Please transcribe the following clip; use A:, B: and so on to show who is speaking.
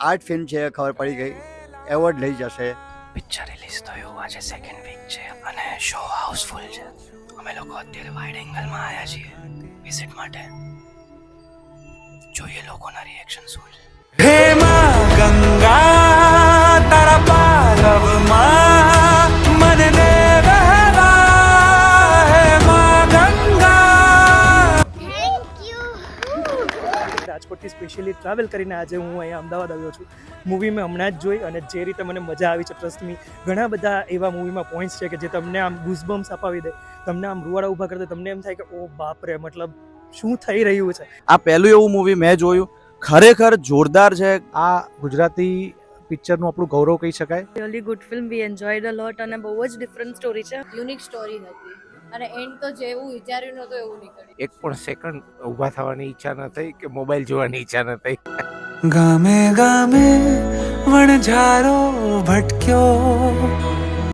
A: Art film છે ખબર પડી ગઈ, એવોર્ડ લઈ જશે.
B: પિક્ચર રિલીઝ થયું આજે સેકન્ડ વીક છે અને શો હાઉસફુલ છે. અમે લોકો અત્યારે વાઇડ એંગલમાં આવ્યા છીએ વિઝિટ માટે. જોઈએ લોકોના રિએક્શન શું છે.
C: હે માં ગંગા તારા પાલવમાં મને દે વહેવા. હે માં ગંગા.
D: રાજકોટથી સ્પેશિયલી ટ્રાવેલ કરીને આજે હું અહીંયા અમદાવાદ આવ્યો છું. મૂવી મેં હમણાં જ જોઈ અને જે રીતે મને મજા આવી છે, ટ્રસ્ટ મી ઘણા બધા એવા મૂવીમાં પોઈન્ટ્સ છે કે જે તમને આમ ગૂઝબમ્સ અપાવી દે, તમને આમ રૂવાડા ઊભા કરી દે, તમને એમ થાય કે ઓ બાપરે, મતલબ શું થઈ રહ્યું છે.
E: આ પહેલું એવું મૂવી મેં જોયું, ખરેખર જોરદાર છે.
F: આ ગુજરાતી પિક્ચરનું આપણું ગૌરવ કહી શકાય.
G: really good film, we enjoyed a lot અને બહુ જ ડિફરન્ટ સ્ટોરી છે.
H: યુનિક સ્ટોરી હતી અને એન્ડ તો જેવું વિચાર્યું નહોતું એવું નીકળ્યું.
I: એક પણ સેકન્ડ ઊભા થવાની ઈચ્છા ન થઈ કે મોબાઈલ જોવાની ઈચ્છા ન થઈ.
C: ગામે ગામે વણઝારો ભટક્યો